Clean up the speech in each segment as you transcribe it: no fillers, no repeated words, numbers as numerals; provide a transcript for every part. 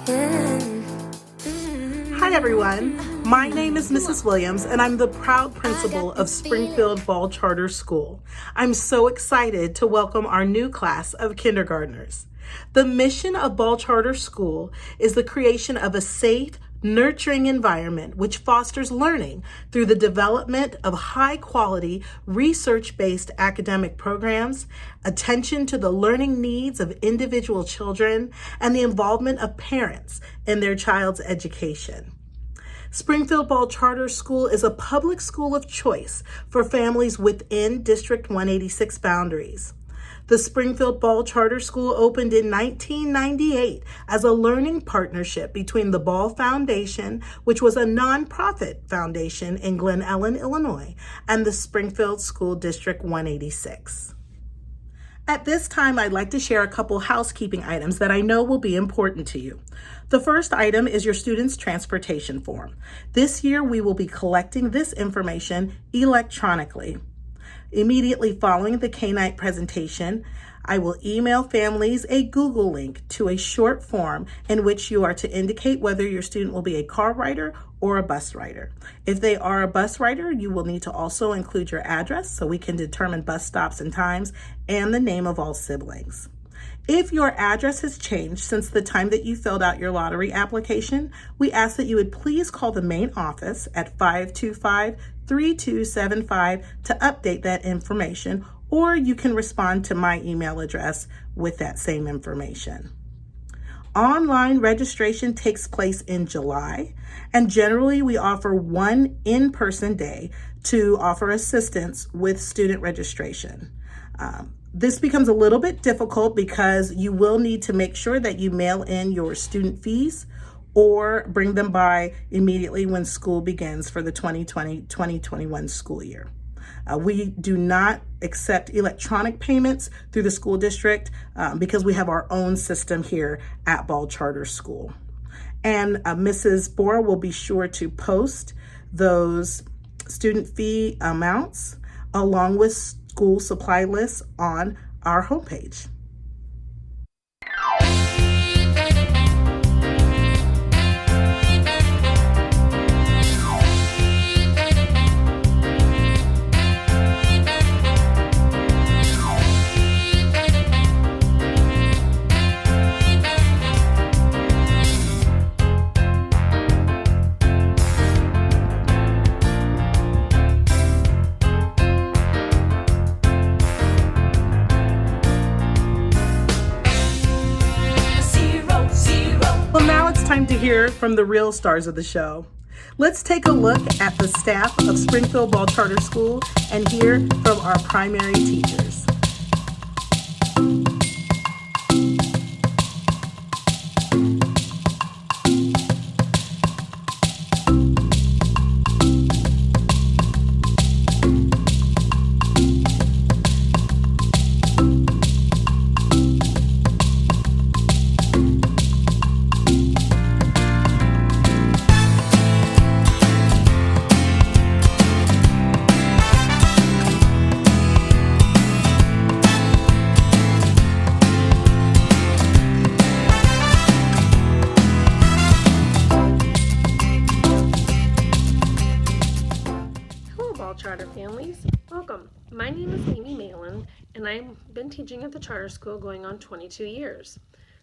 Hi everyone, my name is Mrs. Williams and I'm the proud principal of Springfield Ball Charter School. I'm so excited to welcome our new class of kindergartners. The mission of Ball Charter School is the creation of a safe, nurturing environment which fosters learning through the development of high-quality, research-based academic programs, attention to the learning needs of individual children, and the involvement of parents in their child's education. Springfield Ball Charter School is a public school of choice for families within District 186 boundaries. The Springfield Ball Charter School opened in 1998 as a learning partnership between the Ball Foundation, which was a nonprofit foundation in Glen Ellen, Illinois, and the Springfield School District 186. At this time, I'd like to share a couple housekeeping items that I know will be important to you. The first item is your student's transportation form. This year, we will be collecting this information electronically. Immediately following the K-9 presentation, I will email families a Google link to a short form in which you are to indicate whether your student will be a car rider or a bus rider. If they are a bus rider, you will need to also include your address so we can determine bus stops and times and the name of all siblings. If your address has changed since the time that you filled out your lottery application, we ask that you would please call the main office at 525-3275 to update that information, or you can respond to my email address with that same information. Online registration takes place in July, and generally we offer one in-person day to offer assistance with student registration. This becomes a little bit difficult because you will need to make sure that you mail in your student fees or bring them by immediately when school begins for the 2020-2021 school year. We do not accept electronic payments through the school district because we have our own system here at Ball Charter School. And Mrs. Bora will be sure to post those student fee amounts along with school supply lists on our homepage. Time to hear from the real stars of the show. Let's take a look at the staff of Springfield Ball Charter School and hear from our primary teachers. Charter families, welcome. My name is Amy Malin, and I've been teaching at the charter school going on 22 years.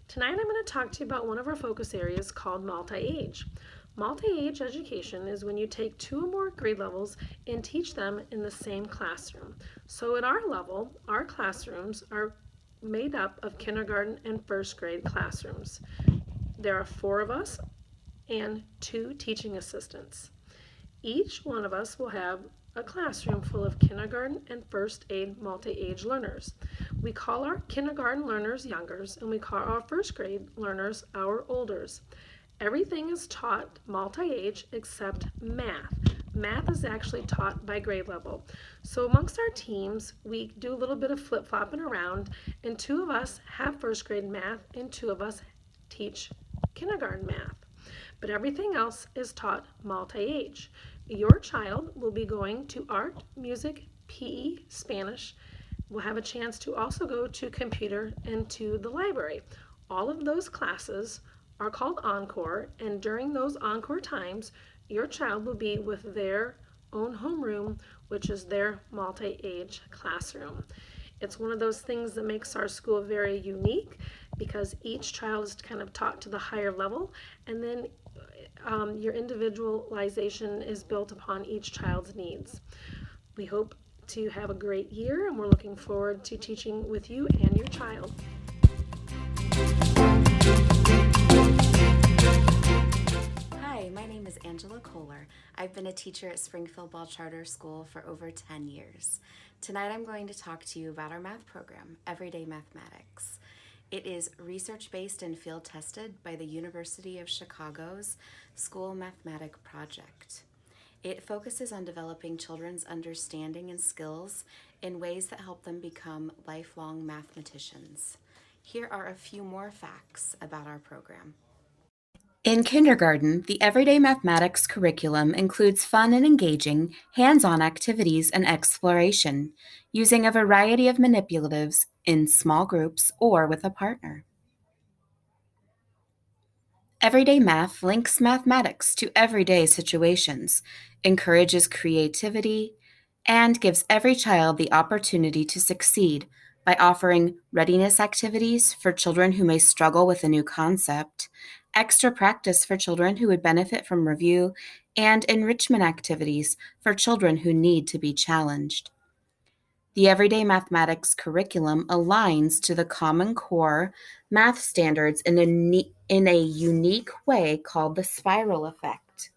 Tonight I'm going to talk to you about one of our focus areas called multi-age. Multi-age education is when you take two or more grade levels and teach them in the same classroom. So at our level, our classrooms are made up of kindergarten and first grade classrooms. There are 4 of us and 2 teaching assistants. Each one of us will have a classroom full of kindergarten and first aid multi-age learners. We call our kindergarten learners youngers, and we call our first grade learners our olders. Everything is taught multi-age except math. Math is actually taught by grade level. So amongst our teams, we do a little bit of flip-flopping around, and 2 of us have first grade math and 2 of us teach kindergarten math. But everything else is taught multi-age. Your child will be going to art, music, PE, Spanish. We'll have a chance to also go to computer and to the library. All of those classes are called Encore, and during those Encore times, your child will be with their own homeroom, which is their multi-age classroom. It's one of those things that makes our school very unique because each child is kind of taught to the higher level, and then your individualization is built upon each child's needs. We hope to have a great year, and we're looking forward to teaching with you and your child. Hi, my name is Angela Kohler. I've been a teacher at Springfield Ball Charter School for over 10 years. Tonight I'm going to talk to you about our math program, Everyday Mathematics. It is research-based and field-tested by the University of Chicago's School Mathematics Project. It focuses on developing children's understanding and skills in ways that help them become lifelong mathematicians. Here are a few more facts about our program. In kindergarten, the Everyday Mathematics curriculum includes fun and engaging, hands-on activities and exploration, using a variety of manipulatives in small groups or with a partner. Everyday Math links mathematics to everyday situations, encourages creativity, and gives every child the opportunity to succeed by offering readiness activities for children who may struggle with a new concept, extra practice for children who would benefit from review, and enrichment activities for children who need to be challenged. The Everyday Mathematics curriculum aligns to the Common Core math standards in a unique way called the spiral effect.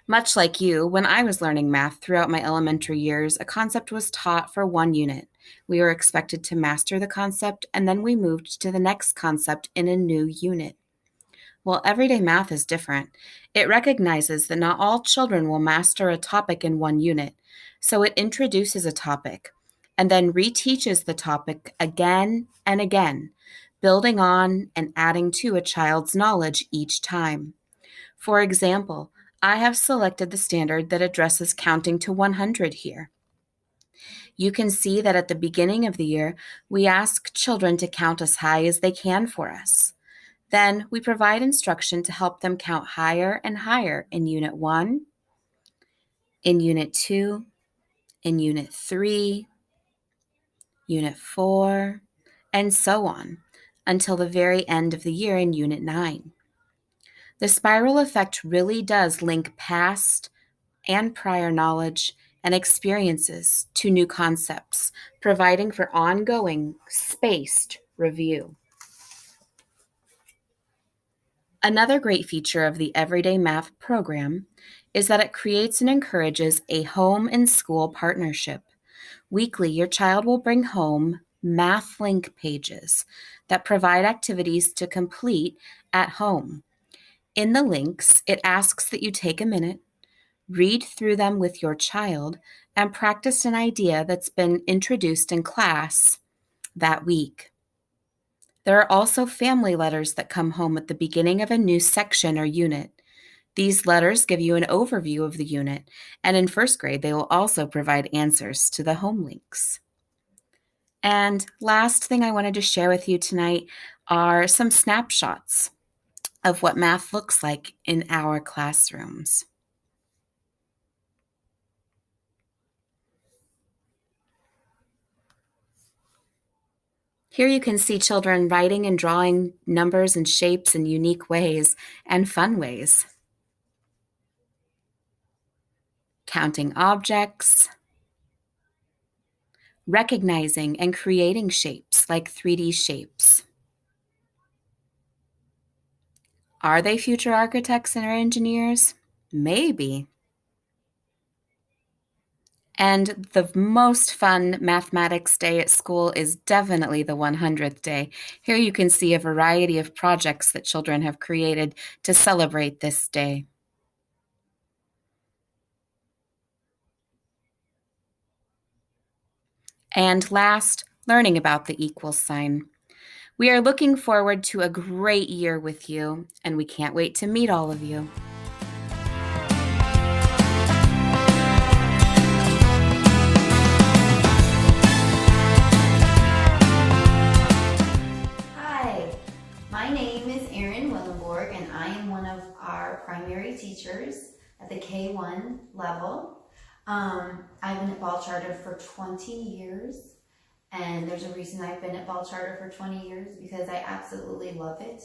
Much like you, when I was learning math throughout my elementary years, a concept was taught for one unit. We were expected to master the concept, and then we moved to the next concept in a new unit. Well, everyday math is different. It recognizes that not all children will master a topic in one unit, so it introduces a topic and then reteaches the topic again and again, building on and adding to a child's knowledge each time. For example, I have selected the standard that addresses counting to 100 here. You can see that at the beginning of the year, we ask children to count as high as they can for us. Then we provide instruction to help them count higher and higher in Unit 1, in Unit 2, in Unit 3, Unit 4, and so on, until the very end of the year in Unit 9. The spiral effect really does link past and prior knowledge and experiences to new concepts, providing for ongoing, spaced review. Another great feature of the Everyday Math program is that it creates and encourages a home and school partnership. Weekly, your child will bring home math link pages that provide activities to complete at home. In the links, it asks that you take a minute, read through them with your child, and practice an idea that's been introduced in class that week. There are also family letters that come home at the beginning of a new section or unit. These letters give you an overview of the unit, and in first grade, they will also provide answers to the home links. And last thing I wanted to share with you tonight are some snapshots of what math looks like in our classrooms. Here you can see children writing and drawing numbers and shapes in unique ways and fun ways. Counting objects, recognizing and creating shapes like 3D shapes. Are they future architects and engineers? Maybe. And the most fun mathematics day at school is definitely the 100th day. Here you can see a variety of projects that children have created to celebrate this day. And last, learning about the equal sign. We are looking forward to a great year with you, and we can't wait to meet all of you. Hi, my My name is Erin Willenborg, and I am one of our primary teachers at the K1 level. I've been at Ball Charter for 20 years, and there's a reason I've been at Ball Charter for 20 years, because I absolutely love it.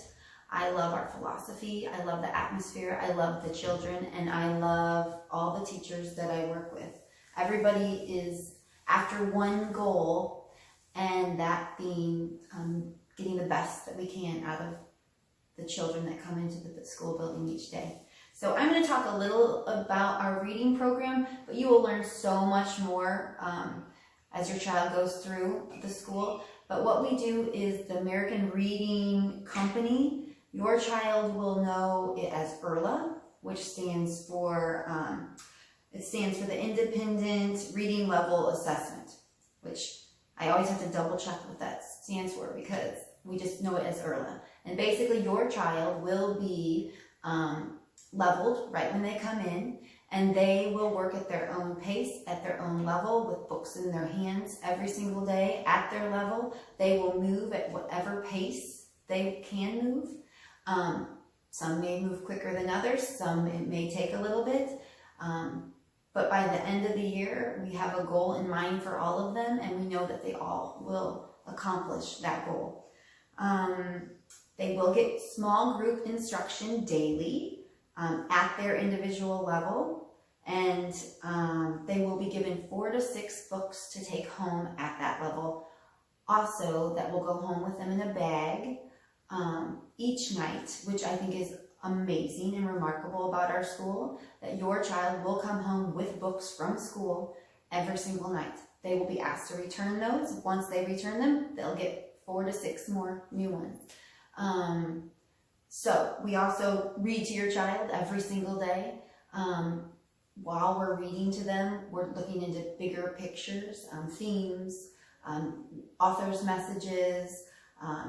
I love our philosophy, I love the atmosphere, I love the children, and I love all the teachers that I work with. Everybody is after one goal, and that being getting the best that we can out of the children that come into the school building each day. So I'm going to talk a little about our reading program, but you will learn so much more as your child goes through the school. But what we do is the American Reading Company. Your child will know it as IRLA, which stands for the Independent Reading Level Assessment, which I always have to double check what that stands for because we just know it as IRLA. And basically your child will be leveled right when they come in, and they will work at their own pace, at their own level, with books in their hands every single day at their level. They will move at whatever pace they can move. Some may move quicker than others, some it may take a little bit. But by the end of the year, we have a goal in mind for all of them, and we know that they all will accomplish that goal. They will get small group instruction daily at their individual level, and they will be given 4 to 6 books to take home at that level. Also, that will go home with them in a bag each night, which I think is amazing and remarkable about our school, that your child will come home with books from school every single night. They will be asked to return those. Once they return them, they'll get 4 to 6 more new ones. So we also read to your child every single day. While we're reading to them, we're looking into bigger pictures, themes, authors' messages,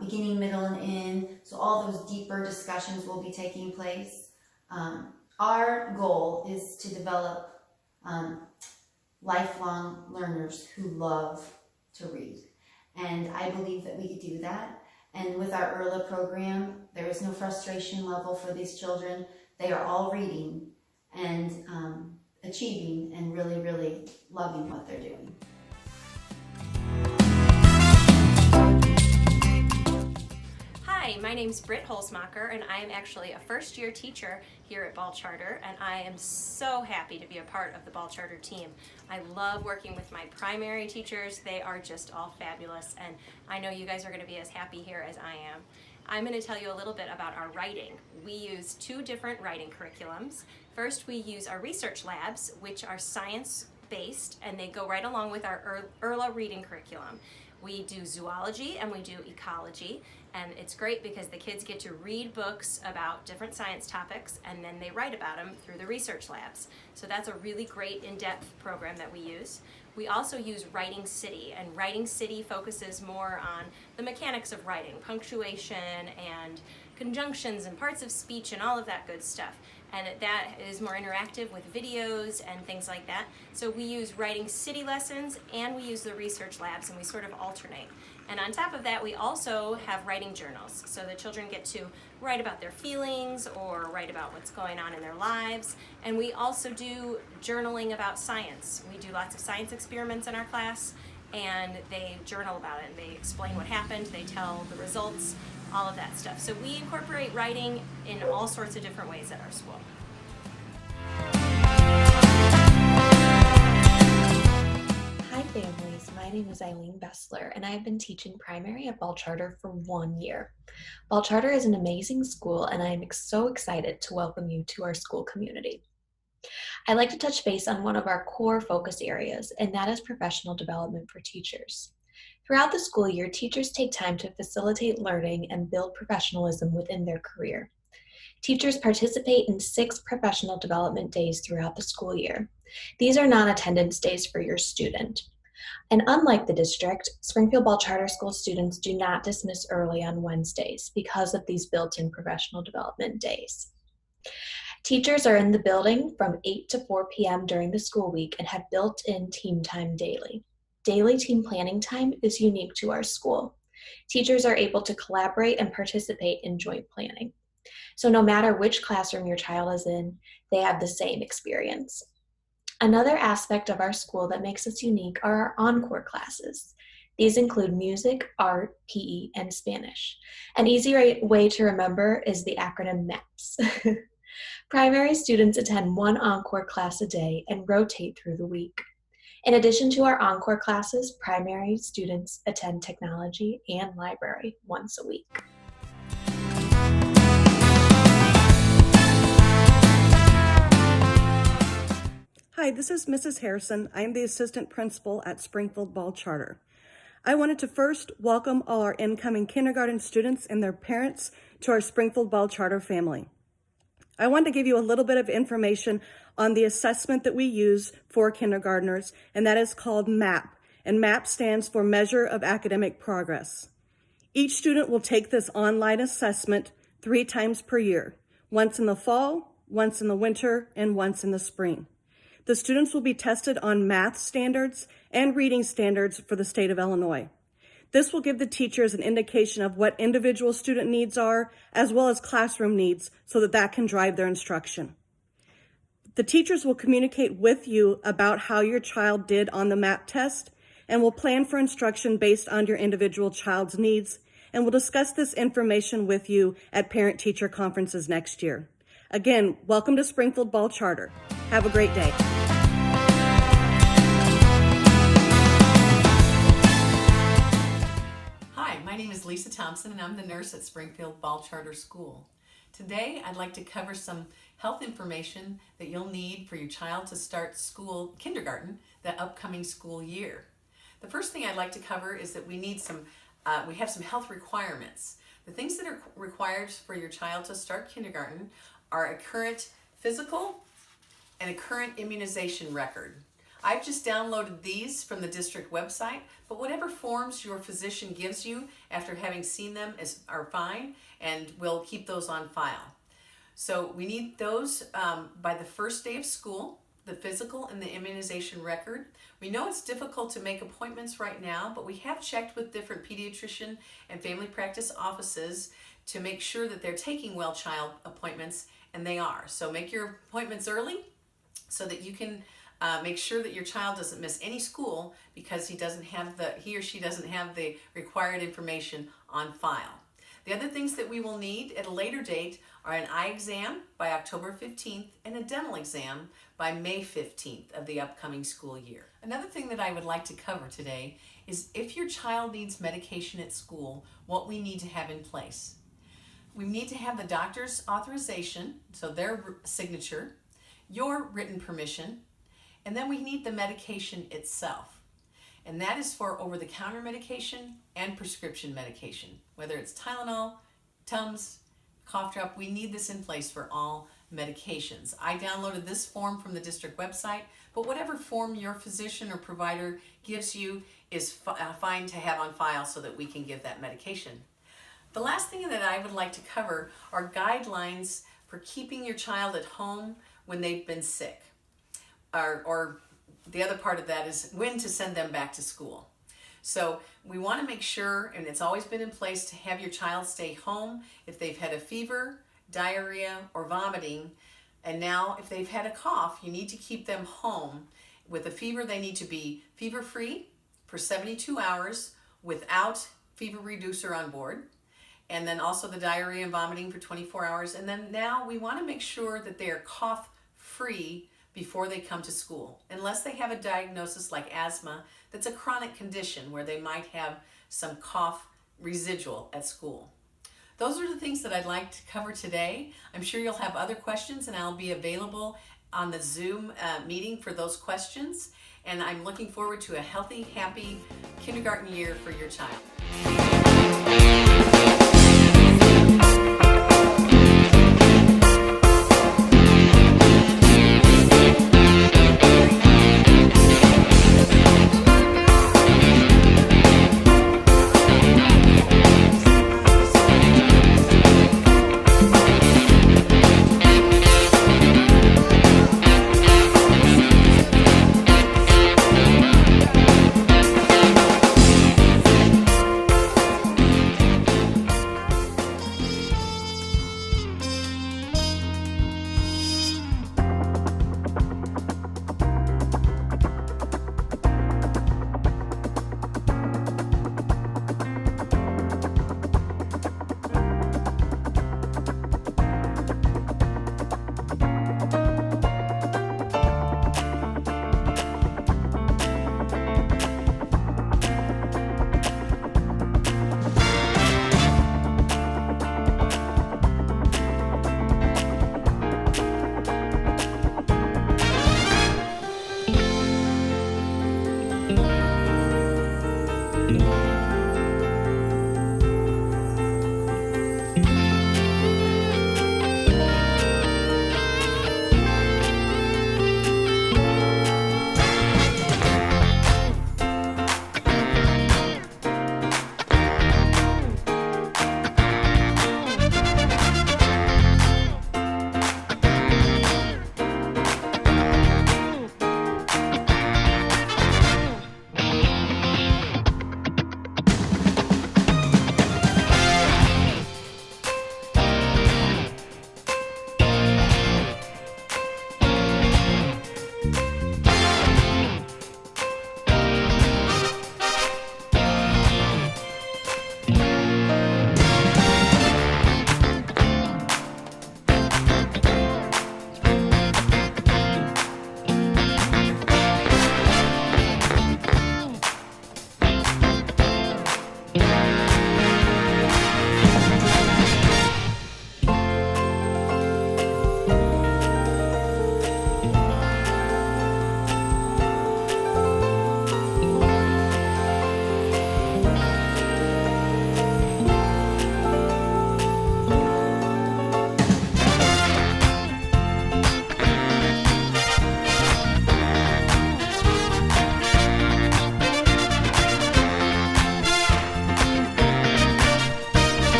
beginning, middle, and end. So all those deeper discussions will be taking place. Our goal is to develop lifelong learners who love to read. And I believe that we could do that. And with our IRLA program, there is no frustration level for these children. They are all reading and achieving and really, really loving what they're doing. Hi, my name's Britt Holzmacher, and I am actually a first-year teacher here at Ball Charter, and I am so happy to be a part of the Ball Charter team. I love working with my primary teachers. They are just all fabulous, and I know you guys are going to be as happy here as I am. I'm going to tell you a little bit about our writing. We use 2 different writing curriculums. First, we use our research labs, which are science-based, and they go right along with our IRLA reading curriculum. We do zoology and we do ecology, and it's great because the kids get to read books about different science topics and then they write about them through the research labs. So that's a really great in-depth program that we use. We also use Writing City, and Writing City focuses more on the mechanics of writing, punctuation and conjunctions and parts of speech and all of that good stuff. And that is more interactive with videos and things like that. So we use Writing City lessons and we use the research labs, and we sort of alternate. And on top of that, we also have writing journals. So the children get to write about their feelings or write about what's going on in their lives. And we also do journaling about science. We do lots of science experiments in our class, and they journal about it. They explain what happened, they tell the results, all of that stuff. So we incorporate writing in all sorts of different ways at our school. Hi families, my name is Eileen Bessler, and I have been teaching primary at Ball Charter for 1 year. Ball Charter is an amazing school, and I am so excited to welcome you to our school community. I'd like to touch base on one of our core focus areas, and that is professional development for teachers. Throughout the school year, teachers take time to facilitate learning and build professionalism within their career. Teachers participate in 6 professional development days throughout the school year. These are non-attendance days for your student. And unlike the district, Springfield Ball Charter School students do not dismiss early on Wednesdays because of these built-in professional development days. Teachers are in the building from 8 to 4 p.m. during the school week and have built-in team time daily. Daily team planning time is unique to our school. Teachers are able to collaborate and participate in joint planning. So no matter which classroom your child is in, they have the same experience. Another aspect of our school that makes us unique are our encore classes. These include music, art, PE, and Spanish. An easy way to remember is the acronym MAPS. Primary students attend one encore class a day and rotate through the week. In addition to our encore classes, primary students attend technology and library once a week. Hi, this is Mrs. Harrison. I am the assistant principal at Springfield Ball Charter. I wanted to first welcome all our incoming kindergarten students and their parents to our Springfield Ball Charter family. I wanted to give you a little bit of information on the assessment that we use for kindergartners, and that is called MAP, and MAP stands for Measure of Academic Progress. Each student will take this online assessment 3 times per year, once in the fall, once in the winter, and once in the spring. The students will be tested on math standards and reading standards for the state of Illinois. This will give the teachers an indication of what individual student needs are, as well as classroom needs, so that can drive their instruction. The teachers will communicate with you about how your child did on the MAP test, and will plan for instruction based on your individual child's needs, and will discuss this information with you at parent-teacher conferences next year. Again, welcome to Springfield Ball Charter. Have a great day. Hi, my name is Lisa Thompson and I'm the nurse at Springfield Ball Charter School. Today I'd like to cover some health information that you'll need for your child to start kindergarten, the upcoming school year. The first thing I'd like to cover is that we have some health requirements. The things that are required for your child to start kindergarten are a current physical and a current immunization record. I've just downloaded these from the district website, but whatever forms your physician gives you after having seen them are fine, and we'll keep those on file. So we need those by the first day of school, the physical and the immunization record. We know it's difficult to make appointments right now, but we have checked with different pediatrician and family practice offices to make sure that they're taking well child appointments, and they are. So make your appointments early so that you can make sure that your child doesn't miss any school because he or she doesn't have the required information on file. The other things that we will need at a later date are an eye exam by October 15th and a dental exam by May 15th of the upcoming school year. Another thing that I would like to cover today is if your child needs medication at school, what we need to have in place. We need to have the doctor's authorization, so their signature, your written permission, and then we need the medication itself. And that is for over-the-counter medication and prescription medication. Whether it's Tylenol, Tums, cough drop, we need this in place for all medications. I downloaded this form from the district website, but whatever form your physician or provider gives you is fine to have on file so that we can give that medication. The last thing that I would like to cover are guidelines for keeping your child at home when they've been sick. Or the other part of that is when to send them back to school. So we want to make sure, and it's always been in place, to have your child stay home if they've had a fever, diarrhea, or vomiting. And now if they've had a cough, you need to keep them home. With a fever, they need to be fever-free for 72 hours without fever reducer on board. And then also the diarrhea and vomiting for 24 hours. And then now we want to make sure that they are cough-free before they come to school, unless they have a diagnosis like asthma that's a chronic condition where they might have some cough residual at school. Those are the things that I'd like to cover today. I'm sure you'll have other questions, and I'll be available on the Zoom meeting for those questions. And I'm looking forward to a healthy, happy kindergarten year for your child.